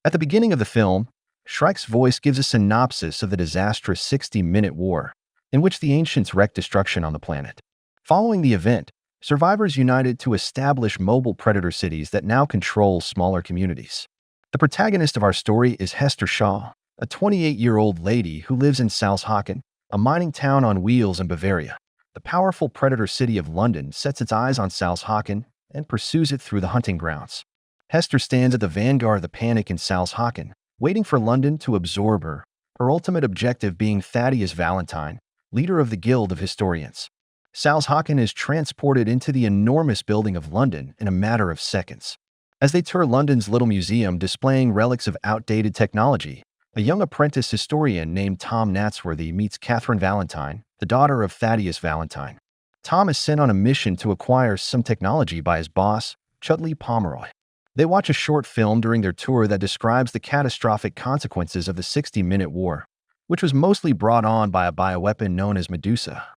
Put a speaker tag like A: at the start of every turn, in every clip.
A: At the beginning of the film, Shrike's voice gives a synopsis of the disastrous 60-minute war in which the ancients wreaked destruction on the planet. Following the event, survivors united to establish mobile predator cities that now control smaller communities. The protagonist of our story is Hester Shaw, a 28-year-old lady who lives in Salzhaken, a mining town on wheels in Bavaria. The powerful predator city of London sets its eyes on Salzhaken and pursues it through the hunting grounds. Hester stands at the vanguard of the panic in Salzhaken, waiting for London to absorb her ultimate objective being Thaddeus Valentine, leader of the Guild of Historians. Salzhaken is transported into the enormous building of London in a matter of seconds. As they tour London's little museum displaying relics of outdated technology, a young apprentice historian named Tom Natsworthy meets Catherine Valentine, the daughter of Thaddeus Valentine. Tom is sent on a mission to acquire some technology by his boss, Chudley Pomeroy. They watch a short film during their tour that describes the catastrophic consequences of the 60-minute war, which was mostly brought on by a bioweapon known as Medusa.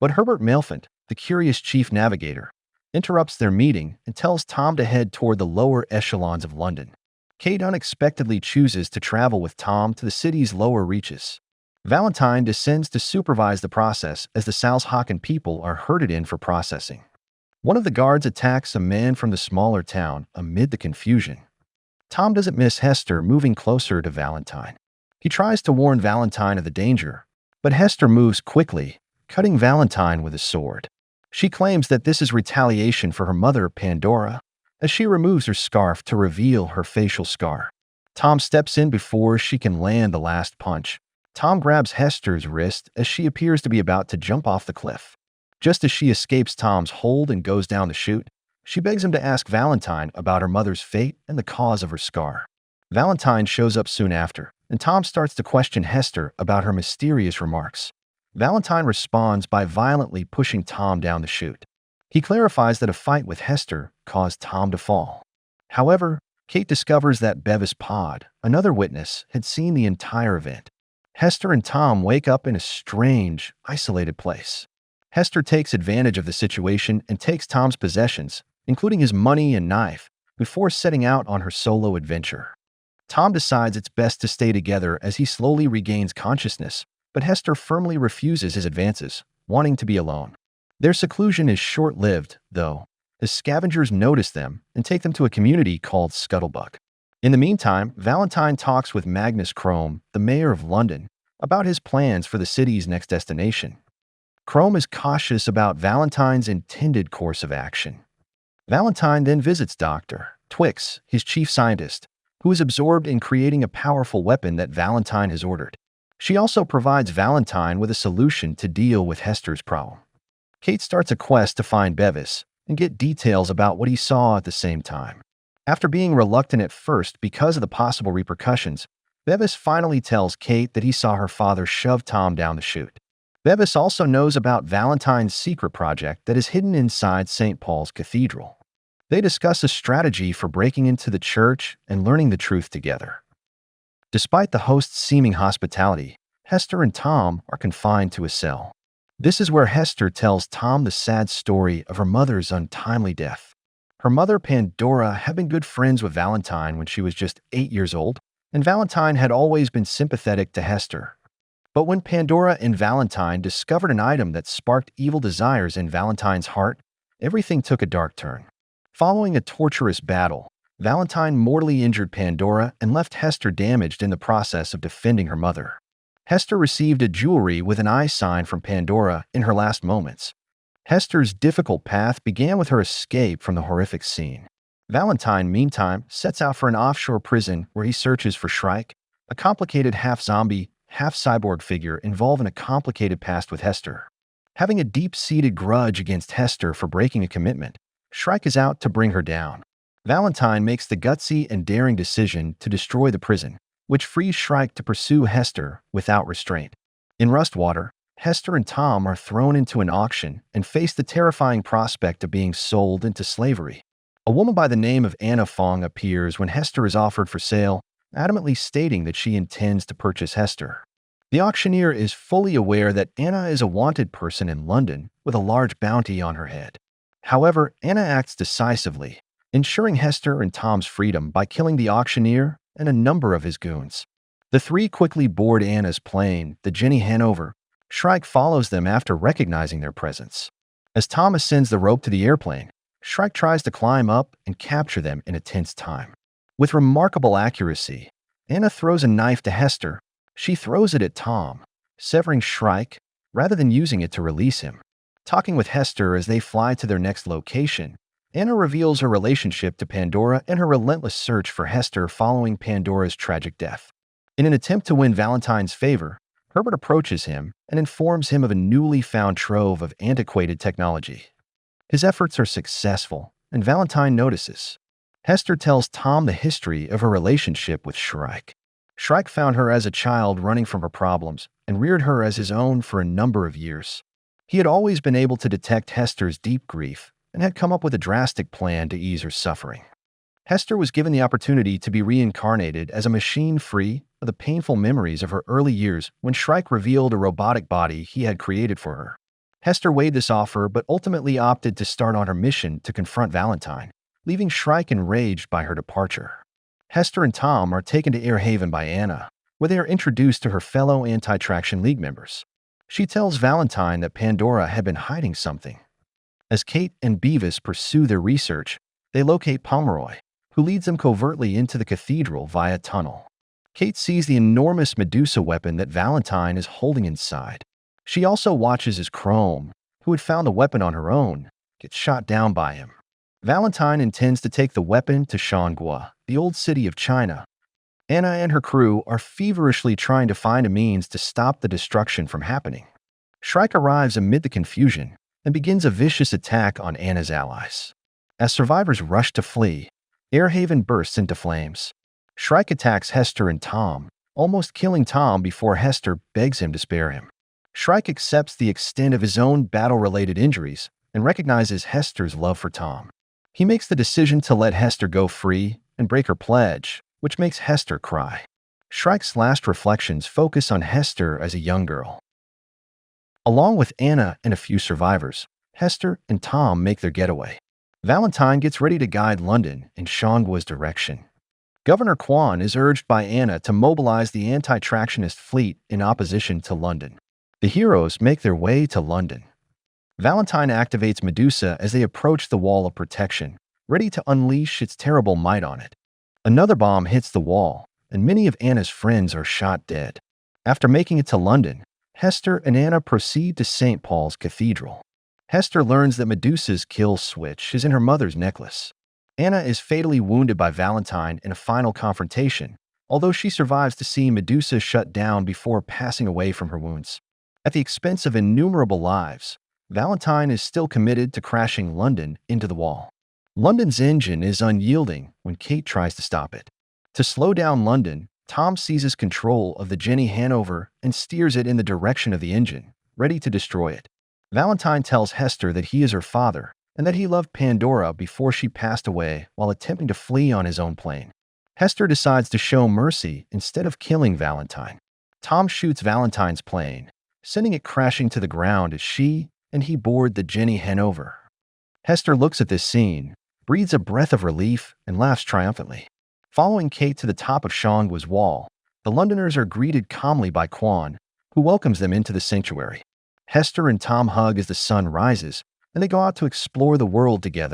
A: But Herbert Malefant, the curious chief navigator, interrupts their meeting and tells Tom to head toward the lower echelons of London. Kate unexpectedly chooses to travel with Tom to the city's lower reaches. Valentine descends to supervise the process as the Salzhaken people are herded in for processing. One of the guards attacks a man from the smaller town amid the confusion. Tom doesn't miss Hester moving closer to Valentine. He tries to warn Valentine of the danger, but Hester moves quickly, cutting Valentine with a sword. She claims that this is retaliation for her mother, Pandora, as she removes her scarf to reveal her facial scar. Tom steps in before she can land the last punch. Tom grabs Hester's wrist as she appears to be about to jump off the cliff. Just as she escapes Tom's hold and goes down the chute, she begs him to ask Valentine about her mother's fate and the cause of her scar. Valentine shows up soon after, and Tom starts to question Hester about her mysterious remarks. Valentine responds by violently pushing Tom down the chute. He clarifies that a fight with Hester caused Tom to fall. However, Kate discovers that Bevis Pod, another witness, had seen the entire event. Hester and Tom wake up in a strange, isolated place. Hester takes advantage of the situation and takes Tom's possessions, including his money and knife, before setting out on her solo adventure. Tom decides it's best to stay together as he slowly regains consciousness, but Hester firmly refuses his advances, wanting to be alone. Their seclusion is short-lived, though, as scavengers notice them and take them to a community called Scuttlebuck. In the meantime, Valentine talks with Magnus Crome, the mayor of London, about his plans for the city's next destination. Crome is cautious about Valentine's intended course of action. Valentine then visits Dr. Twix, his chief scientist, who is absorbed in creating a powerful weapon that Valentine has ordered. She also provides Valentine with a solution to deal with Hester's problem. Kate starts a quest to find Bevis and get details about what he saw at the same time. After being reluctant at first because of the possible repercussions, Bevis finally tells Kate that he saw her father shove Tom down the chute. Bevis also knows about Valentine's secret project that is hidden inside St. Paul's Cathedral. They discuss a strategy for breaking into the church and learning the truth together. Despite the host's seeming hospitality, Hester and Tom are confined to a cell. This is where Hester tells Tom the sad story of her mother's untimely death. Her mother, Pandora, had been good friends with Valentine when she was just 8 years old, and Valentine had always been sympathetic to Hester. But when Pandora and Valentine discovered an item that sparked evil desires in Valentine's heart, everything took a dark turn. Following a torturous battle, Valentine mortally injured Pandora and left Hester damaged in the process of defending her mother. Hester received a jewelry with an eye sign from Pandora in her last moments. Hester's difficult path began with her escape from the horrific scene. Valentine, meantime, sets out for an offshore prison where he searches for Shrike, a complicated half-zombie, half-cyborg figure involved in a complicated past with Hester. Having a deep-seated grudge against Hester for breaking a commitment, Shrike is out to bring her down. Valentine makes the gutsy and daring decision to destroy the prison, which frees Shrike to pursue Hester without restraint. In Rustwater, Hester and Tom are thrown into an auction and face the terrifying prospect of being sold into slavery. A woman by the name of Anna Fong appears when Hester is offered for sale, adamantly stating that she intends to purchase Hester. The auctioneer is fully aware that Anna is a wanted person in London with a large bounty on her head. However, Anna acts decisively, ensuring Hester and Tom's freedom by killing the auctioneer and a number of his goons. The three quickly board Anna's plane, the Jenny Hanover. Shrike follows them after recognizing their presence. As Tom ascends the rope to the airplane, Shrike tries to climb up and capture them in a tense time. With remarkable accuracy, Anna throws a knife to Hester. She throws it at Tom, severing Shrike rather than using it to release him. Talking with Hester as they fly to their next location, Anna reveals her relationship to Pandora and her relentless search for Hester following Pandora's tragic death. In an attempt to win Valentine's favor, Herbert approaches him and informs him of a newly found trove of antiquated technology. His efforts are successful, and Valentine notices. Hester tells Tom the history of her relationship with Shrike. Shrike found her as a child running from her problems and reared her as his own for a number of years. He had always been able to detect Hester's deep grief and had come up with a drastic plan to ease her suffering. Hester was given the opportunity to be reincarnated as a machine free of the painful memories of her early years when Shrike revealed a robotic body he had created for her. Hester weighed this offer but ultimately opted to start on her mission to confront Valentine, leaving Shrike enraged by her departure. Hester and Tom are taken to Airhaven by Anna, where they are introduced to her fellow Anti-Traction League members. She tells Valentine that Pandora had been hiding something. As Kate and Beavis pursue their research, they locate Pomeroy, who leads them covertly into the cathedral via tunnel. Kate sees the enormous Medusa weapon that Valentine is holding inside. She also watches as Chrome, who had found the weapon on her own, gets shot down by him. Valentine intends to take the weapon to Shangua, the old city of China. Anna and her crew are feverishly trying to find a means to stop the destruction from happening. Shrike arrives amid the confusion and begins a vicious attack on Anna's allies. As survivors rush to flee, Airhaven bursts into flames. Shrike attacks Hester and Tom, almost killing Tom before Hester begs him to spare him. Shrike accepts the extent of his own battle-related injuries and recognizes Hester's love for Tom. He makes the decision to let Hester go free and break her pledge, which makes Hester cry. Shrike's last reflections focus on Hester as a young girl. Along with Anna and a few survivors, Hester and Tom make their getaway. Valentine gets ready to guide London in Shangua's direction. Governor Quan is urged by Anna to mobilize the anti-tractionist fleet in opposition to London. The heroes make their way to London. Valentine activates Medusa as they approach the wall of protection, ready to unleash its terrible might on it. Another bomb hits the wall, and many of Anna's friends are shot dead. After making it to London, Hester and Anna proceed to St. Paul's Cathedral. Hester learns that Medusa's kill switch is in her mother's necklace. Anna is fatally wounded by Valentine in a final confrontation, although she survives to see Medusa shut down before passing away from her wounds. At the expense of innumerable lives, Valentine is still committed to crashing London into the wall. London's engine is unyielding when Kate tries to stop it. To slow down London, Tom seizes control of the Jenny Hanover and steers it in the direction of the engine, ready to destroy it. Valentine tells Hester that he is her father and that he loved Pandora before she passed away while attempting to flee on his own plane. Hester decides to show mercy instead of killing Valentine. Tom shoots Valentine's plane, sending it crashing to the ground as she and he board the Jenny Hanover. Hester looks at this scene, breathes a breath of relief, and laughs triumphantly. Following Kate to the top of Shangua's wall, the Londoners are greeted calmly by Quan, who welcomes them into the sanctuary. Hester and Tom hug as the sun rises, and they go out to explore the world together.